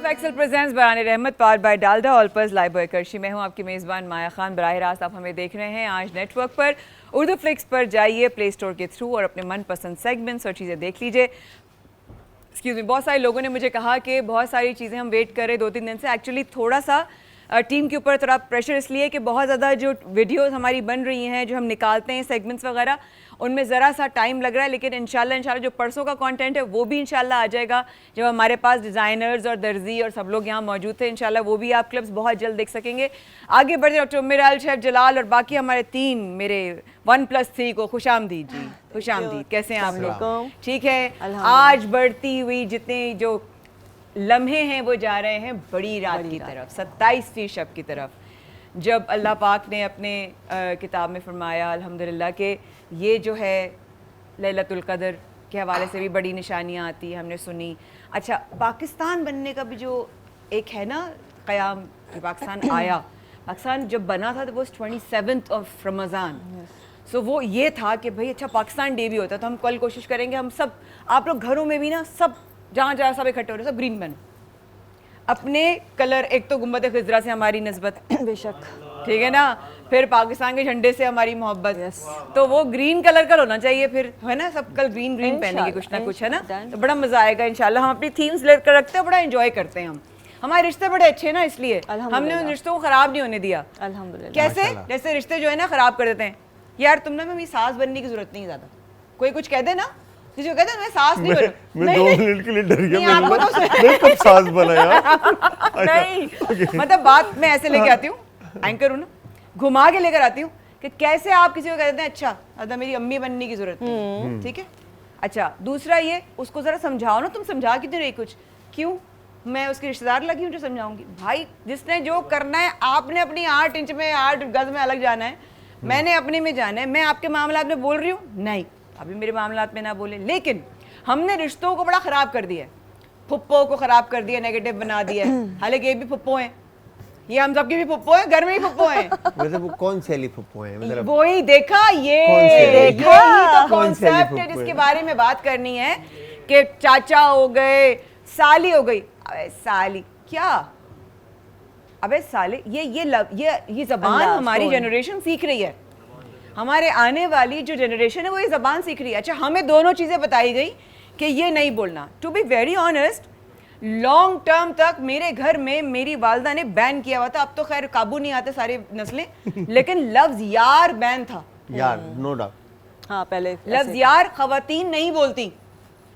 Of Excel presents बयान रहमत powered by Dalda Olpers Lifebuoy करशी। मैं हूं आपकी मेज़बान माया खान। बराह रास्त आप हमें देख रहे हैं आज नेटवर्क पर। उर्दू फ्लिक्स पर जाइए प्ले स्टोर के थ्रू और अपने मनपसंद सेगमेंट्स और चीज़ें देख लीजिए। एक्सक्यूज़ मी, बहुत सारे लोगों ने मुझे कहा कि बहुत सारी चीज़ें हम वेट करें 2-3 दिन से। एक्चुअली थोड़ा सा टीम के ऊपर थोड़ा प्रेशर इसलिए कि बहुत ज़्यादा जो वीडियोस हमारी बन रही हैं, जो हम निकालते हैं सेगमेंट्स वगैरह, उनमें ज़रा सा टाइम लग रहा है। लेकिन इंशाल्लाह जो परसों का कंटेंट है वो भी इंशाल्लाह आ जाएगा। जब हमारे पास डिज़ाइनर्स और दर्जी और सब लोग यहाँ मौजूद थे, इंशाल्लाह वो भी आप क्लिप्स बहुत जल्द देख सकेंगे। आगे बढ़े डॉक्टर उम्मेर शेफ जलाल और बाकी हमारे तीन मेरे 1+3 को खुशामदीद जी। खुशामदीद, कैसे हैं आप लोग? ठीक है। आज बढ़ती हुई जितने जो लम्हे हैं वो जा रहे हैं बड़ी रात की तरफ, 27वीं शब की तरफ, जब अल्लाह पाक ने अपने किताब में फरमाया अल्हम्दुलिल्लाह कि ये जो है लैलतुल क़द्र के हवाले से भी बड़ी निशानियाँ आती हैं, हमने सुनी। अच्छा, पाकिस्तान बनने का भी जो एक है ना क़याम, पाकिस्तान आया, पाकिस्तान जब बना था तो वो 27th ऑफ रमज़ान। सो वो ये था कि भाई अच्छा पाकिस्तान डे भी होता, तो हम कल कोशिश करेंगे हम सब, आप लोग घरों में भी ना सब जहाँ जहाँ सब इकट्ठे हो रहे, सब ग्रीन बनो अपने कलर। एक तो गुम्बद खिज़रा से हमारी निस्बत, बेशक, ठीक है ना, फिर पाकिस्तान के झंडे से हमारी मोहब्बत, तो वो ग्रीन कलर का होना चाहिए फिर, है ना, सब कल ग्रीन ग्रीन पहनेंगे कुछ ना कुछ, है ना, तो बड़ा मजा आएगा इंशाल्लाह। हम अपनी थीम्स लेकर रखते हैं, बड़ा एंजॉय करते हैं हम। हमारे रिश्ते बड़े अच्छे ना, इसलिए हमने उन रिश्तों को खराब नहीं होने दिया। अल्हम्दुलिल्लाह। कैसे? जैसे रिश्ते जो है ना खराब कर देते हैं, यार तुम ना मेरी सास बनने की जरूरत नहीं ज्यादा, कोई कुछ कह दे ना, किसी को कहते हैं मैं सास नहीं बनूं, मैं 2 मिनट के लिए डर गया, आपको तो मैं कब सास बना यार। नहीं, मतलब बात मैं ऐसे लेके आती हूँ, एंकर हूँ ना, घुमा के लेकर आती हूँ कि कैसे आप किसी को कहते हैं अच्छा अदा मेरी अम्मी बनने की जरूरत नहीं, ठीक है। अच्छा, दूसरा ये, उसको जरा समझाओ ना, तुम समझा क्यों नहीं रही कुछ, क्यों मैं उसकी रिश्तेदार लगी हूँ जो समझाऊंगी? भाई जिसने जो करना है, आपने अपनी 8 इंच में 8 गज में अलग जाना है, मैंने अपने में जाना है। मैं आपके मामलात में बोल रही हूँ नहीं, अभी मेरे मामलात में ना बोले, लेकिन हमने रिश्तों को बड़ा खराब कर दिया है, फुप्पो को खराब कर दिया, नेगेटिव बना दिया है। हालांकि ये भी फुप्पो हैं, ये हम सबकी भी फुप्पो हैं, घर में ही फुप्पो हैं। मतलब कौन सी वाली फुप्पो हैं? मतलब वही देखा, ये तो कॉन्सेप्ट है जिसके बारे में बात करनी है कि चाचा हो गए, साली हो गई। अबे साली क्या, अबे साले, ये जबान हमारी जनरेशन सीख रही है, हमारे आने वाली जो जनरेशन है वो ये ज़बान सीख रही है। अच्छा, हमें दोनों चीज़ें बताई गई कि ये नहीं बोलना। To be very honest, long term तक मेरे घर में मेरी वालदा ने बैन किया हुआ था, अब तो खैर काबू नहीं आते सारे नस्लें, लेकिन लफ्ज़ यार बैन था। यार, नो डाउट। हाँ, पहले लफ्ज़ यार खवातीन नहीं बोलती,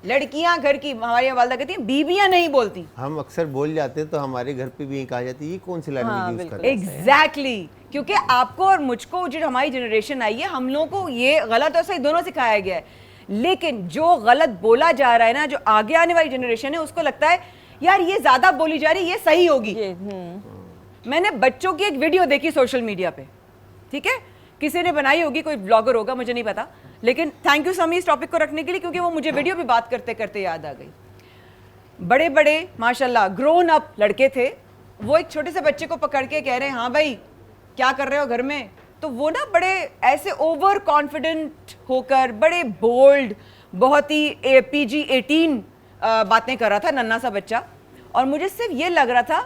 लड़कियां घर की, हमारी वालदा कहती हैं बीबियां नहीं बोलती। हम अक्सर बोल जाते हैं तो हमारे घर पे भी कहा जाती है ये कौन सी लैंग्वेज यूज कर रहे हैं। एग्जैक्टली, क्योंकि आपको और मुझको जो हमारी जनरेशन आई है, हम लोगों को ये गलत और सही दोनों सिखाया गया है। लेकिन जो गलत बोला जा रहा है ना, जो आगे आने वाली जनरेशन है, उसको लगता है यार ये ज्यादा बोली जा रही है, ये सही होगी। मैंने बच्चों की एक वीडियो देखी सोशल मीडिया पे, ठीक है, किसी ने बनाई होगी, कोई ब्लॉगर होगा, मुझे नहीं पता, लेकिन थैंक यू समी इस टॉपिक को रखने के लिए, क्योंकि वो मुझे वीडियो भी बात करते करते याद आ गई। बड़े बड़े माशाल्लाह ग्रोन अप लड़के थे, वो एक छोटे से बच्चे को पकड़ के कह रहे हैं हाँ भाई क्या कर रहे हो घर में, तो वो ना बड़े ऐसे ओवर कॉन्फिडेंट होकर, बड़े बोल्ड, बहुत ही PG-18 बातें कर रहा था, नन्ना सा बच्चा, और मुझे सिर्फ ये लग रहा था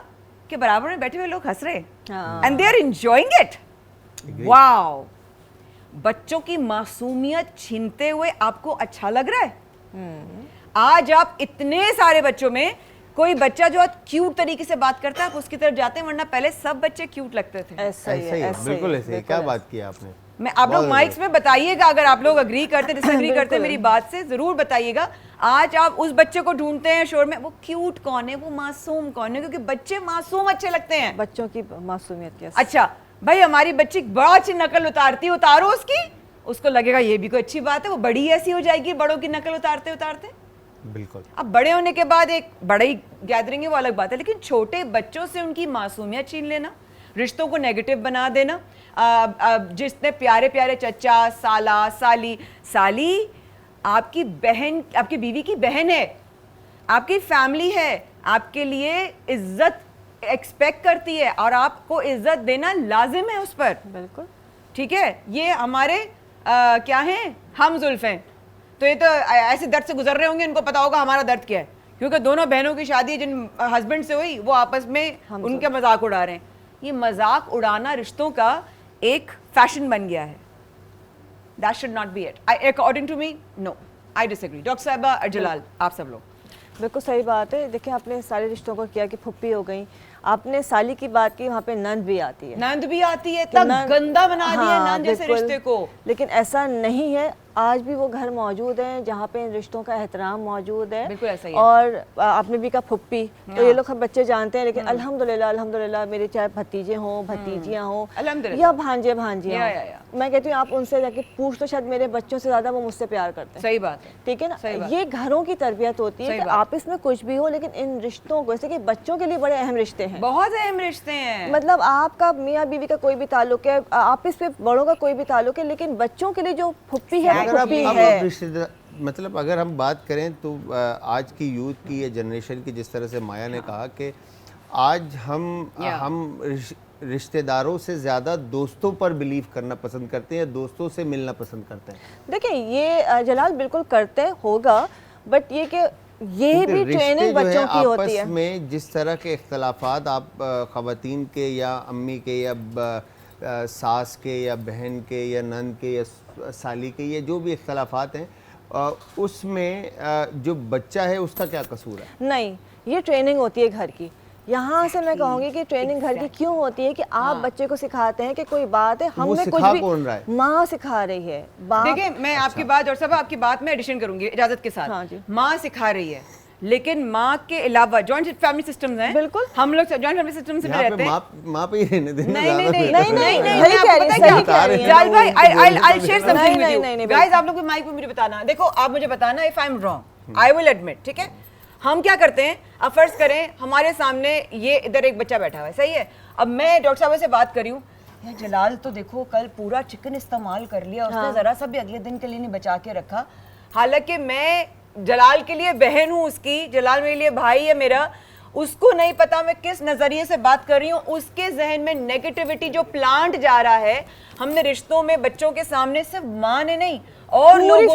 कि बराबर में बैठे हुए लोग हंस रहे and they are enjoying it. Wow, बच्चों की मासूमियत छीनते हुए आपको अच्छा लग रहा है? आज आप इतने सारे बच्चों में कोई बच्चा जो क्यूट तरीके से बात करता है, आप उसकी तरफ जाते हैं, वरना पहले सब बच्चे क्यूट लगते थे। ऐसा ही है, बिल्कुल ऐसे ही। क्या बात किया आपने? मैं, आप लोग माइक्स में बताइएगा अगर आप लोग अग्री करते, डिसएग्री करते मेरी बात से, जरूर बताइएगा। आज आप उस बच्चे को ढूंढते हैं शोर में, वो क्यूट कौन है, वो मासूम कौन है? क्योंकि बच्चे मासूम अच्छे लगते हैं। बच्चों की मासूमियत क्या? अच्छा भाई, हमारी बच्ची बड़ा अच्छी नकल उतारती, उतारो उसकी, उसको लगेगा ये भी कोई अच्छी बात है, वो बड़ी ऐसी हो जाएगी बड़ों की नकल उतारते उतारते। बिल्कुल। अब बड़े होने के बाद एक बड़ी गैदरिंग है वो अलग बात है, लेकिन छोटे बच्चों से उनकी मासूमियत छीन लेना, रिश्तों को नेगेटिव बना देना। जिसने प्यारे प्यारे चचा, साला, साली, साली आपकी बहन, आपकी बीवी की बहन है, आपकी फैमिली है, आपके लिए इज्जत एक्सपेक्ट करती है और आपको इज्जत देना लाजिम है उस पर। बिल्कुल ठीक है, ये हमारे क्या हैं, हम जुल्फ हैं, तो ये तो ऐसे दर्द से गुजर रहे होंगे, इनको पता होगा हमारा दर्द क्या है। क्योंकि दोनों बहनों की शादी जिन हस्बैंड से हुई वो आपस में उनका मजाक उड़ा रहे हैं। ये मजाक उड़ाना रिश्तों का एक फैशन बन गया है। That should not be it, according to me. No, I disagree. Doctor साहिबा, जलाल, आप सब लोग। बिल्कुल सही बात है। देखिए आपने सारे रिश्तों को किया कि फुप्पी हो गई, आपने साली की बात की, वहाँ पे नंद भी आती है। नंद भी आती है, इतना गंदा बना दिया है नंद जैसे रिश्ते को। लेकिन ऐसा नहीं है, आज भी वो घर मौजूद है जहाँ पे इन रिश्तों का एहतराम मौजूद है। बिल्कुल ऐसा ही है। और आपने भी कहा फुप्पी, तो ये लोग बच्चे जानते हैं, लेकिन अल्हम्दुलिल्लाह अल्हम्दुलिल्लाह मेरे चाहे भतीजे हों, भतीजियाँ हों या भांजे भांजियाँ, मैं कहती हूँ आप उनसे जाके पूछ तो, शायद मेरे बच्चों से ज्यादा वो मुझसे प्यार करते हैं। सही बात है, ठीक है ना। ये घरों की तरबियत होती है कि आपस में कुछ भी हो, लेकिन इन रिश्तों को, जैसे कि बच्चों के लिए बड़े अहम रिश्ते हैं, बहुत अहम रिश्ते हैं। मतलब आपका मियाँ बीवी का कोई भी ताल्लुक है, आपस में बड़ों का कोई भी ताल्लुक है, लेकिन बच्चों के लिए जो फुप्पी है वो फुप्पी है। मतलब अगर हम बात करें तो आज की यूथ की या जनरेशन की, जिस तरह से माया ने कहा कि आज हम रिश्तेदारों से ज़्यादा दोस्तों पर बिलीव करना पसंद करते हैं, दोस्तों से मिलना पसंद करते हैं। देखिए ये जलाल बिल्कुल करते होगा, बट ये कि ये भी ट्रेनिंग बच्चों की होती है। में जिस तरह के इख्तलाफात आप ख़वातीन के या अम्मी के या सास के या बहन के या नंद के या साली के, ये जो भी इख्तलाफात हैं, उसमें जो बच्चा है उसका क्या कसूर है? नहीं, ये ट्रेनिंग होती है घर की। यहाँ से मैं कहूँगी कि ट्रेनिंग घर की क्यों होती है कि आप बच्चे को सिखाते हैं कि कोई बात है, हमने कुछ भी, माँ सिखा रही है। देखिए मैं आपकी बात, और सब आपकी बात में एडिशन करूंगी इजाजत के साथ। हाँ जी, माँ सिखा रही है, लेकिन माँ के अलावा जॉइंट फैमिली सिस्टम्स हैं। बिल्कुल, हम लोग जॉइंट फैमिली सिस्टम से भी रहते हैं। माँ पे ही रहने देना। गाइस आप लोग भी माइक पे मुझे बताना, देखो आप मुझे बताना if I am wrong, I will admit, ठीक है। हम क्या करते हैं, अब फर्ज करें हमारे सामने ये इधर एक बच्चा बैठा हुआ है, सही है। अब मैं डॉक्टर साहब से बात कर रही हूँ, यार जलाल तो देखो कल पूरा चिकन इस्तेमाल कर लिया उसने, जरा सा भी अगले दिन के लिए नहीं बचा के रखा। हालांकि मैं जलाल के लिए बहन हूँ उसकी, जलाल मेरे लिए भाई है मेरा, उसको नहीं पता मैं किस नजरिए से बात कर रही हूँ। उसके जहन में नेगेटिविटी जो प्लांट जा रहा है, हमने रिश्तों में बच्चों के सामने सिर्फ माँ ने नहीं और पूरी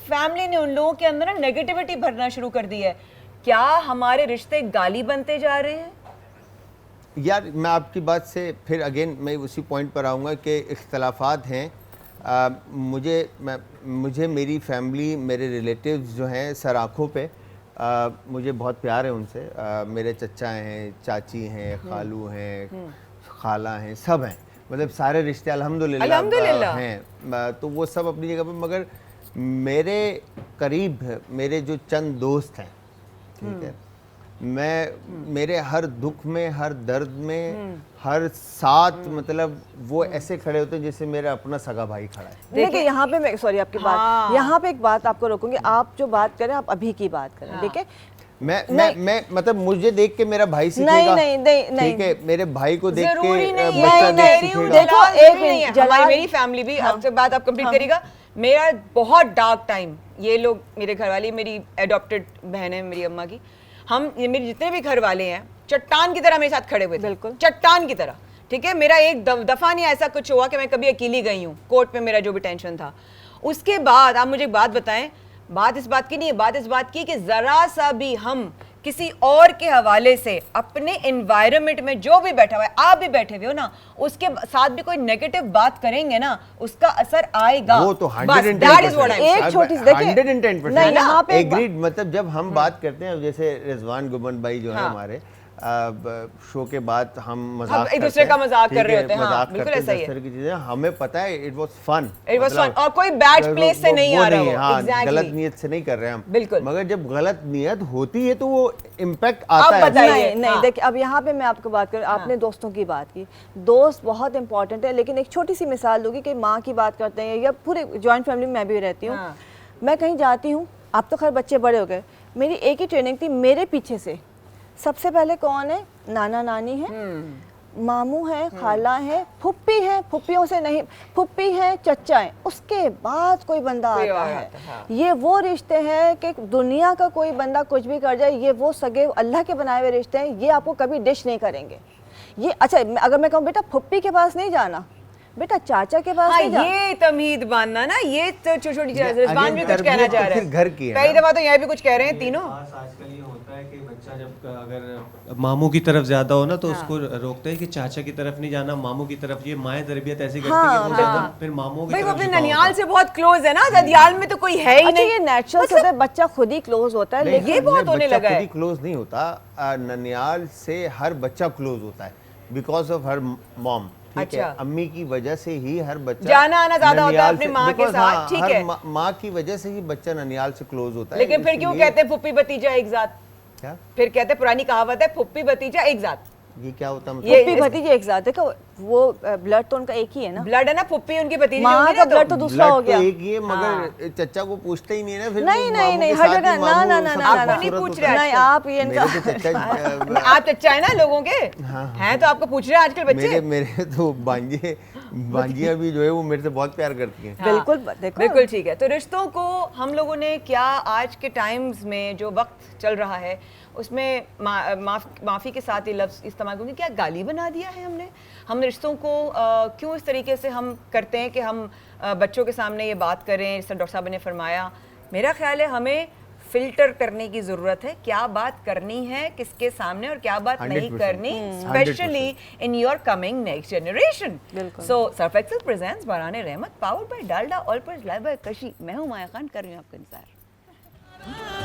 फैमिली ने उन लोगों के अंदर ना नेगेटिविटी भरना शुरू कर दी है। क्या हमारे रिश्ते गाली बनते जा रहे हैं? यार मैं आपकी बात से फिर अगेन मैं उसी पॉइंट पर आऊँगा कि इख्तलाफात हैं। मुझे मेरी फैमिली, मेरे रिलेटिव्स जो हैं सर आँखों पे, मुझे बहुत प्यार है उनसे। मेरे चचा हैं, चाची हैं, खालू हैं, खाला हैं, सब हैं, मतलब सारे रिश्ते अल्हम्दुलिल्लाह हैं। तो वो सब अपनी जगह पे, मगर मेरे करीब मेरे जो चंद दोस्त हैं, ठीक है, मेरे हर दुख में, हर दर्द में, हर साथ, मतलब वो ऐसे खड़े होते हैं जैसे मेरा अपना सगा भाई खड़ा है। देखिए यहाँ पे मैं सॉरी आपकी बात, यहाँ पे एक बात आपको रोकूंगी। आप जो बात करें आप अभी की बात करें, ठीक है। मैं मतलब मुझे देख के मेरा भाई सीखेगा, नहीं, ठीक है, मेरे भाई को देख के बच्चा सीखेगा। देखो एक मिनट, मेरी फैमिली भी आपसे बात आप कंप्लीट करेगा। मेरा बहुत डार्क टाइम, ये लोग मेरे घर वाले, मेरी एडॉप्टेड बहन है मेरी अम्मा की, हम ये मेरे जितने भी घर वाले हैं चट्टान की तरह मेरे साथ खड़े हुए थे, बिल्कुल चट्टान की तरह, ठीक है। मेरा एक दफा नहीं ऐसा कुछ हुआ कि मैं कभी अकेली गई हूँ कोर्ट में, मेरा जो भी टेंशन था। उसके बाद आप मुझे एक बात बताएं, बात इस बात की नहीं है, बात इस बात की कि जरा सा भी हम किसी और के हवाले से अपने एनवायरनमेंट में जो भी बैठा हुआ है, आप भी बैठे हुए हो ना, उसके साथ भी कोई नेगेटिव बात करेंगे ना, उसका असर आएगा। वो तो 110%, एक छोटी सी देखिए 110% यहाँ पे एग्रीड। मतलब जब हम बात करते हैं, जैसे रिजवान गुमन भाई जो है हमारे शो के बाद हम मजाक एक दूसरे का मजाक कर रहे होते हैं, हाँ, बिल्कुल ऐसा ही है। की चीजें हमें पता है, इट वाज फन, और कोई बैड प्लेस से नहीं आ रहा है, exactly। गलत नियत से नहीं कर रहे हम, बिल्कुल। मगर जब गलत नियत होती है तो वो इम्पैक्ट आता है। नहीं देखिए, अब यहाँ पे मैं आपको बात करूँ, आपने दोस्तों की बात की, दोस्त बहुत इंपॉर्टेंट है, लेकिन एक छोटी सी मिसाल दूंगी कि माँ की बात करते हैं या पूरे जॉइंट फैमिली में मैं भी रहती हूँ, मैं कहीं जाती हूँ, आप तो खैर बच्चे बड़े हो गए, मेरी एक ही ट्रेनिंग थी, मेरे पीछे से सबसे पहले कौन है? नाना नानी है, मामू है, खाला है, फुप्पी है, फुप्पियों से नहीं, फुप्पी है, चचा है, उसके बाद कोई बंदा आता है। ये वो रिश्ते हैं कि दुनिया का कोई बंदा कुछ भी कर जाए, ये वो सगे अल्लाह के बनाए हुए रिश्ते हैं, ये आपको कभी डिश नहीं करेंगे। ये अच्छा, अगर मैं कहूँ बेटा फुप्पी के पास नहीं जाना, बेटा चाचा के पास नहीं जाना, ये तमीद बांधना ना, ये तो छोटी छोटी रिजवान भी कुछ कहना चाह रहे हैं, घर की है, कई दफा तो यहाँ भी कुछ कह रहे हैं तीनों। बच्चा जब अगर मामू की तरफ ज्यादा हो ना तो उसको रोकते हैं कि चाचा की तरफ नहीं जाना, मामू की तरफ। ये माएँ तरबियत ऐसी करती है कि वो ज्यादा फिर मामू की भाई वो तरफ अपने झुकाव ननियाल होता है। से बहुत क्लोज है ना, ददियाल में तो कोई है ही अच्छा नहीं। ये नेचुरल होता है, बच्चा खुद ही क्लोज होता है, लेकिन ये बहुत होने बच्चा लगा खुद है। ही क्लोज नहीं होता, ननियाल से हर बच्चा क्लोज होता है बिकॉज ऑफ हर मॉम। ठीक है, अच्छा। अम्मी की वजह से ही हर बच्चा जाना आना ज्यादा होता है ननियाल अपनी से- माँ के because साथ, हाँ, ठीक हर है। माँ की वजह से ही बच्चा ननियाल से क्लोज होता है। लेकिन फिर क्यों इसलिए- कहते हैं फुप्पी भतीजा एक साथ? क्या फिर कहते हैं, पुरानी कहावत है फुप्पी भतीजा एक साथ। ये क्या होता है? ये- फुप्पी भतीजे एक साथ, देखो वो ब्लड तो उनका एक ही है ना, ब्लड है ना, फुप्पी उनकी भतीजी माँ होगी का ना, ब्लड तो दूसरा हो ब्लड गया। तो एक ही है, मगर चचा को पूछते ही नहीं है ना। फिर नहीं, वो नहीं, मामू नहीं, के हर साथ ही जगह- मामू ना, ना, ना, सबसे ना, ना, आपको नहीं खूबसूरत पूछ होता रहे है। नहीं आप ये मेरे तो चचा आप चच्चा है ना लोगों के, हैं तो आपको पूछ रहे हैं आजकल बच्चे। मेरे तो बांजियां भी जो है वो मेरे से बहुत प्यार करती हैं। बिल्कुल देखो बिल्कुल ठीक है। तो रिश्तों को हम लोगों ने क्या आज के टाइम्स में जो वक्त चल रहा है उसमें माफ़ी के साथ ये लफ्ज़ इस्तेमाल करूँगी, क्या गाली बना दिया है हमने रिश्तों को क्यों इस तरीके से हम करते हैं कि हम बच्चों के सामने ये बात करें, जैसे डॉक्टर साहब ने फरमाया। मेरा ख्याल है हमें फिल्टर करने की ज़रूरत है, क्या बात करनी है किसके सामने और क्या बात नहीं 100%, करनी, specially in your coming next generation. बिल्कुल। सो सर्फ एक्सेल प्रेजेंट्स बराने रहमत powered by Dalda all purse live bye कशी। मैं हूं माया खान, कर रही हूं आपका इंतजार।